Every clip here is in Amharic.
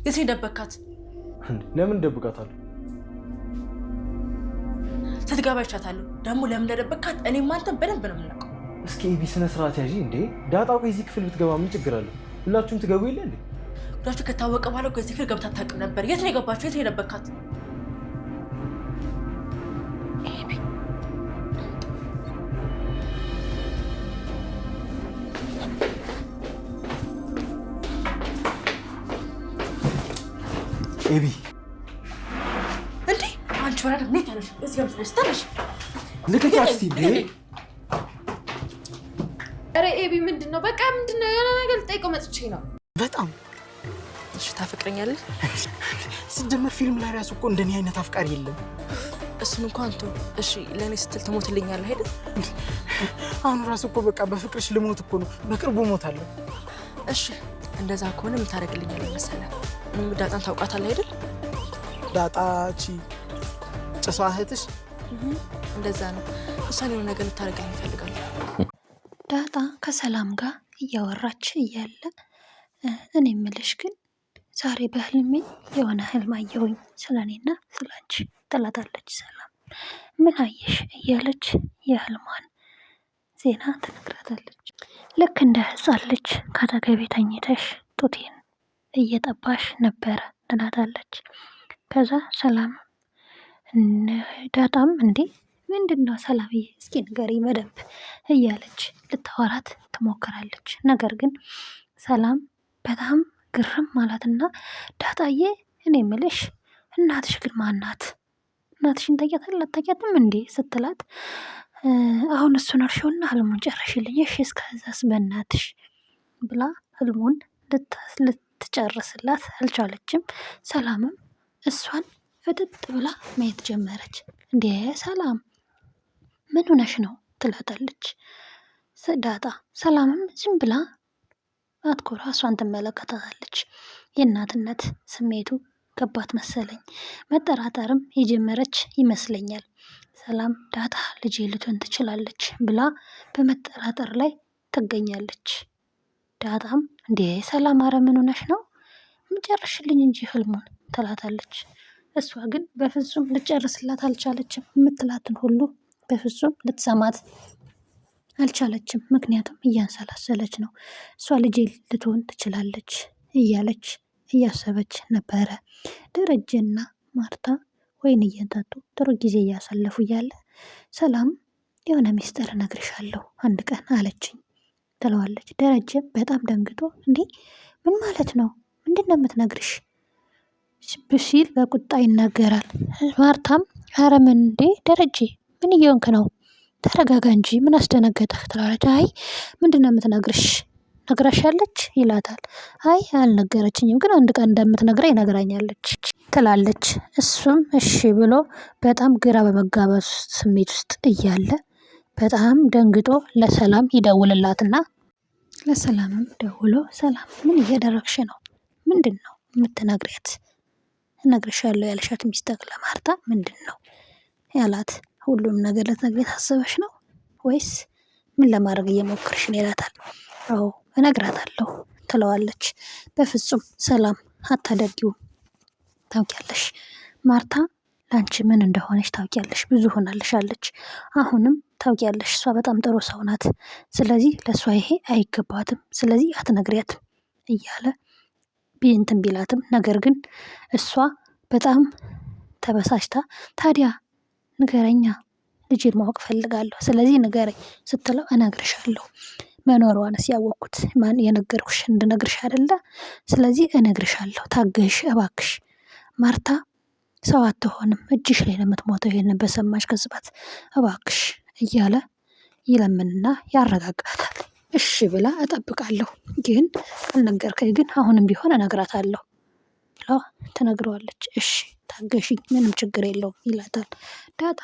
የት ደበካት? ለምን ደብቃታለሁ? ስትገባ ይቻታለሁ። ደግሞ ለምን እንደደበካት እኔም አንተም በደንብ ነው የምናውቀው። እስኪ ኤቢ ስነ ስርዓት ያዢ እንዴ። ዳጣ ቆይ እዚህ ክፍል ብትገባ ምን ችግር አለው? ሁላችሁም ትገቡ የለ እንዴ? ሁላችሁ ከታወቀ በኋላ ከዚህ ክፍል ገብታ አታውቅም ነበር። የት ነው የገባችሁ? የት ነው የደበካት? ኤቢ እንዴ አንቺ ወራዳ ምን ታነሽ? እዚህ ጋር ምትነሽ ታነሽ? ልቀቂያት እስቲ እንዴ። ኧረ ኤቢ ምንድነው? በቃ ምንድነው? የሆነ ነገር ልጠይቀው መጥቼ ነው። በጣም እሺ። ታፈቅረኛለህ? ሲጀመር ፊልም ላይ ራሱ እኮ እንደኔ አይነት አፍቃሪ የለም። እሱን እንኳን ተው። እሺ ለእኔ ስትል ትሞትልኛለህ አይደል? አሁን ራሱ እኮ በቃ በፍቅርሽ ልሞት እኮ ነው። በቅርቡ ሞታለሁ። እሺ እንደዛ ከሆነ ምን ታደርግልኛለህ መሰለህ? ዳጣን ታውቃታለህ አይደል? ዳጣ ጭሷ እህትሽ? እንደዛ ነው። እሷን የሆነ ነገር ልታደርግልኝ እፈልጋለሁ። ዳጣ ከሰላም ጋር እያወራች እያለ እኔ የምልሽ ግን ዛሬ በህልሜ የሆነ ህልም አየሁኝ ስለኔና ስላንቺ ትላታለች ሰላም። ምን አየሽ እያለች የህልሟን ዜና ትነግራታለች። ልክ እንደ ህፃን ልጅ ካጠገቤ ተኝተሽ ጡቴን እየጠባሽ ነበረ ትላታለች። ከዛ ሰላም ዳጣም እንዴ ምንድን ነው ሰላምዬ እስኪ ንገሪኝ በደንብ እያለች ልታወራት ትሞክራለች። ነገር ግን ሰላም በጣም ግርም ማለትና ዳጣዬ እኔ የምልሽ እናትሽ ግን ማናት? እናትሽን ታውቂያትም እንዴ ስትላት አሁን እሱን እርሺውና ህልሙን ጨርሽልኝ እሺ እስከዛስ በእናትሽ ብላ ህልሙን ልትጨርስላት አልቻለችም። ሰላምም እሷን ፍጥጥ ብላ ማየት ጀመረች። እንዴ ሰላም ምን ሆነሽ ነው ትላታለች ዳጣ። ሰላምም ዝም ብላ አትኮራ እሷን ትመለከታታለች። የእናትነት ስሜቱ ገባት መሰለኝ። መጠራጠርም የጀመረች ይመስለኛል። ሰላም ዳጣ ልጄ ልትሆን ትችላለች ብላ በመጠራጠር ላይ ትገኛለች። ዳጣም እንዴ ሰላም አረ ምን ሆነሽ ነው ምጨርሽልኝ እንጂ ህልሙን ትላታለች። እሷ ግን በፍጹም ልጨርስላት አልቻለችም። የምትላትን ሁሉ በፍጹም ልትሰማት አልቻለችም። ምክንያቱም እያንሰላሰለች ነው። እሷ ልጄ ልትሆን ትችላለች እያለች እያሰበች ነበረ። ደረጀና ማርታ ወይን እየጠጡ ጥሩ ጊዜ እያሳለፉ እያለ ሰላም የሆነ ሚስጥር እነግርሻለሁ አንድ ቀን አለችኝ ትለዋለች። ደረጀም በጣም ደንግጦ እንዴ ምን ማለት ነው? ምንድን ነው የምትነግርሽ ሲል በቁጣ ይናገራል። ማርታም ኧረ ምን እንዴ ደረጀ ምን እየሆንክ ነው? ተረጋጋ እንጂ ምን አስደነገጠህ? ትላለች። አይ ምንድን ነው የምትነግርሽ? ነግራሻለች ይላታል። አይ አልነገረችኝም፣ ግን አንድ ቀን እንደምትነግረኝ ነግራኛለች ትላለች። እሱም እሺ ብሎ በጣም ግራ በመጋባት ስሜት ውስጥ እያለ በጣም ደንግጦ ለሰላም ይደውልላትና ለሰላምም ደውሎ ሰላም ምን እያደረግሽ ነው? ምንድን ነው የምትነግሪያት? እነግርሻለሁ ያልሻት ሚስጥር ለማርታ ምንድን ነው ያላት? ሁሉም ነገር ልትነግሪያት አስበሽ ነው ወይስ ምን ለማድረግ እየሞከርሽ ነው ይላታል። አዎ እነግራታለሁ ትለዋለች። በፍጹም ሰላም አታደርጊውም። ታውቂያለሽ ማርታ ላንቺ ምን እንደሆነች ታውቂያለሽ። ብዙ ሆናልሻለች። አሁንም ታውቂያለሽ እሷ በጣም ጥሩ ሰው ናት። ስለዚህ ለእሷ ይሄ አይገባትም። ስለዚህ አትነግሪያትም እያለ እንትን ቢላትም ነገር ግን እሷ በጣም ተበሳጭታ ታዲያ ንገረኛ ልጄን ማወቅ ፈልጋለሁ ስለዚህ ንገረኝ ስትለው እነግርሻለሁ መኖሯንስ ያወቅኩት ማን የነገርኩሽ እንድነግርሽ አይደለ? ስለዚህ እነግርሻለሁ ታገሽ እባክሽ። ማርታ ሰው አትሆንም እጅሽ ላይ ነው የምትሞተው ይሄንን በሰማሽ ቅጽበት እባክሽ እያለ ይለምንና ያረጋጋታል። እሺ ብላ እጠብቃለሁ ግን ካልነገርከኝ ግን አሁንም ቢሆን እነግራታለሁ ብላ ትነግረዋለች። እሺ ታገሽኝ ምንም ችግር የለውም ይላታል። ዳጣ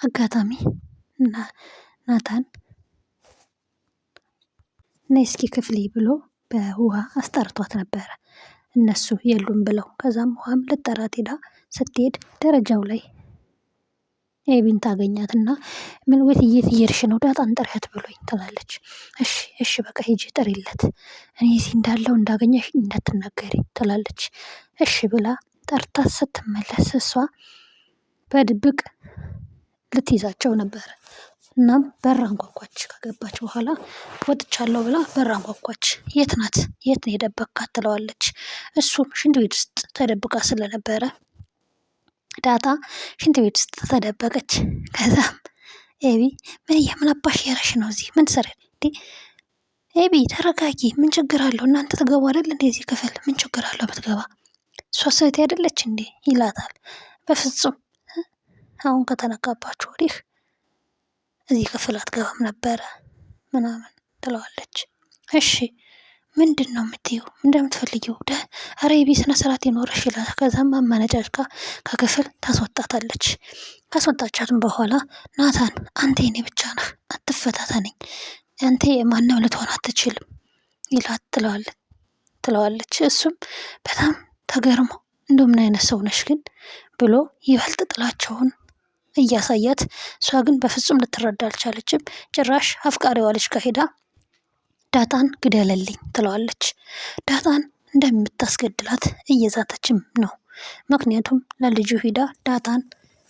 አጋጣሚ ናታን ነይ እስኪ ክፍሌ ብሎ በውሃ አስጠርቷት ነበረ እነሱ የሉም ብለው። ከዛም ውሃም ልጠራት ሄዳ ስትሄድ ደረጃው ላይ ኤቢን ታገኛትና ምን የት እየሄድሽ ነው? ዳጣን ጥሪያት ብሎኝ ትላለች። እሺ እሺ በቃ ሂጂ ጥሪለት፣ እኔ እዚህ እንዳለው እንዳገኘሽ እንዳትናገሪ ትላለች። እሺ ብላ ጠርታት ስትመለስ እሷ በድብቅ ልትይዛቸው ነበረ። እናም በር አንኳኳች። ከገባች በኋላ ወጥቻለሁ ብላ በር አንኳኳች። የት ናት? የት ነው የደበቅካት? ትለዋለች። እሱም ሽንት ቤት ውስጥ ተደብቃ ስለነበረ ዳጣ ሽንት ቤት ውስጥ ተደበቀች። ከዛም ኤቢ ምን አባሽ ያረሽ ነው እዚህ? ምን ትሰሪ? ኤቢ ተረጋጊ፣ ምን ችግር አለው? እናንተ ትገቡ አይደል እንደዚህ ክፍል፣ ምን ችግር አለው ብትገባ? እሷ ሴት አይደለች እንዴ ይላታል። በፍጹም አሁን ከተነካባችሁ ወዲህ እዚህ ክፍል አትገባም ነበረ ምናምን ትለዋለች። እሺ ምንድን ነው የምትይው? እንደምትፈልጊው ኧረ ኤቢ ስነ ስርዓት ይኖርሽ ይላል። ከዛም አመነጫጭቃ ከክፍል ታስወጣታለች። ካስወጣቻትም በኋላ ናታን አንተ የኔ ብቻ ነህ፣ አትፈታተነኝ፣ አንተ የማንም ልትሆን አትችልም ይላት ትለዋለች። እሱም በጣም ተገርሞ እንደምን አይነት ሰው ነሽ ግን ብሎ ይበልጥ ጥላቸውን እያሳያት፣ እሷ ግን በፍጹም ልትረዳ አልቻለችም። ጭራሽ አፍቃሪዋ ልጅ ጋር ሄዳ ዳጣን ግደለልኝ ትለዋለች። ዳጣን እንደምታስገድላት እየዛተችም ነው። ምክንያቱም ለልጁ ሂዳ ዳጣን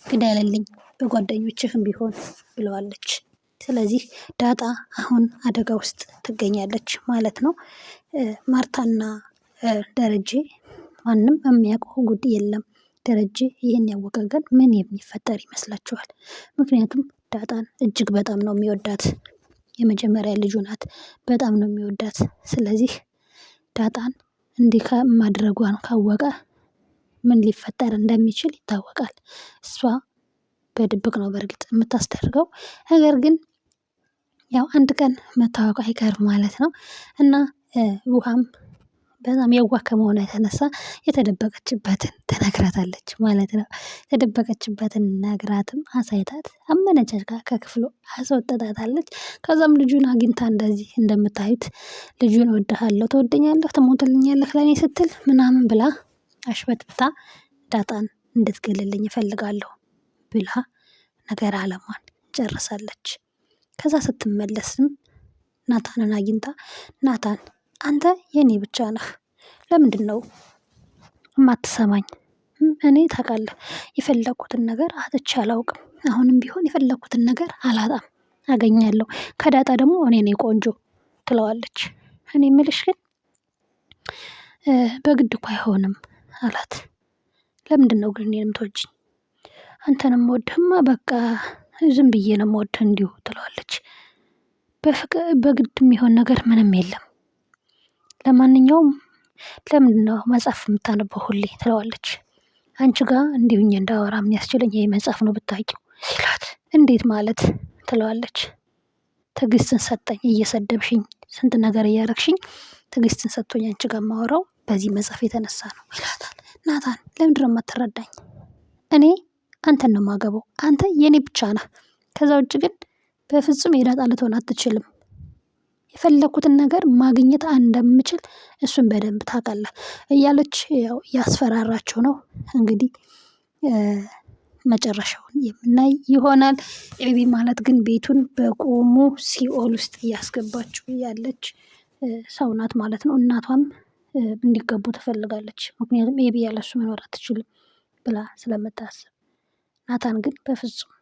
ግደለልኝ በጓደኞችህም ቢሆን ብለዋለች። ስለዚህ ዳጣ አሁን አደጋ ውስጥ ትገኛለች ማለት ነው። ማርታና ደረጀ ማንም የሚያውቀው ጉድ የለም። ደረጀ ይህን ያወቀ ግን ምን የሚፈጠር ይመስላችኋል? ምክንያቱም ዳጣን እጅግ በጣም ነው የሚወዳት። የመጀመሪያ ልጁ ናት። በጣም ነው የሚወዳት። ስለዚህ ዳጣን እንዲህ ከማድረጓን ካወቀ ምን ሊፈጠር እንደሚችል ይታወቃል። እሷ በድብቅ ነው በእርግጥ የምታስደርገው፣ ነገር ግን ያው አንድ ቀን መታወቁ አይቀርም ማለት ነው። እና ውሃም በጣም የዋህ ከመሆኗ የተነሳ የተደበቀችበትን ትነግራታለች ማለት ነው። የተደበቀችበትን ነግራትም አሳይታት አመነጫጭቃ ከክፍሉ አስወጥታታለች። ከዛም ልጁን አግኝታ እንደዚህ እንደምታዩት ልጁን እወድሃለሁ፣ ትወደኛለህ፣ ትሞትልኛለህ ለእኔ ስትል ምናምን ብላ አሽበጥብታ ዳጣን እንድትገልልኝ እፈልጋለሁ ብላ ነገር አለሟን ጨርሳለች። ከዛ ስትመለስም ናታንን አግኝታ ናታን አንተ የኔ ብቻ ነህ፣ ለምንድን ነው የማትሰማኝ? እኔ ታውቃለህ የፈለኩትን ነገር አጥቼ አላውቅም። አሁንም ቢሆን የፈለኩትን ነገር አላጣም፣ አገኛለሁ። ከዳጣ ደግሞ እኔ ነኝ ቆንጆ ትለዋለች። እኔ የምልሽ ግን በግድ እኮ አይሆንም አላት። ለምንድን ነው ግን እኔን የምትወጂኝ? አንተንም ወድህማ በቃ ዝም ብዬ ነው የምወድህ እንዲሁ ትለዋለች። በግድ የሚሆን ነገር ምንም የለም። ለማንኛውም ለምንድን ነው መጽሐፍ የምታነበው ሁሌ? ትለዋለች። አንቺ ጋር እንዲሁኝ እንዳወራ የሚያስችለኝ ይሄ መጽሐፍ ነው ብታውቂው ሲላት፣ እንዴት ማለት ትለዋለች። ትዕግስትን ሰጠኝ፣ እየሰደብሽኝ ስንት ነገር እያረግሽኝ ትዕግስትን ሰጥቶኝ አንቺ ጋር የማወራው በዚህ መጽሐፍ የተነሳ ነው ይላታል። ናታን ለምንድን ነው የማትረዳኝ? እኔ አንተን ነው የማገባው፣ አንተ የኔ ብቻ ነህ። ከዛ ውጭ ግን በፍጹም የዳጣ ልትሆን አትችልም። የፈለኩትን ነገር ማግኘት እንደምችል እሱን በደንብ ታውቃለህ እያለች ያው ያስፈራራቸው ነው። እንግዲህ መጨረሻውን የምናይ ይሆናል። ኤቢ ማለት ግን ቤቱን በቆሙ ሲኦል ውስጥ እያስገባችው ያለች ሰው ናት ማለት ነው። እናቷም እንዲገቡ ትፈልጋለች። ምክንያቱም ኤቢ ያለሱ መኖር አትችልም ብላ ስለምታስብ፣ ናታን ግን በፍጹም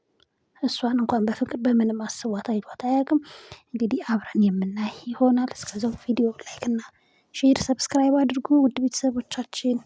እሷን እንኳን በፍቅር በምንም አስቧት አይቷት አያውቅም። እንግዲህ አብረን የምናይ ይሆናል። እስከዛው ቪዲዮ ላይክ እና ሼር፣ ሰብስክራይብ አድርጉ ውድ ቤተሰቦቻችን።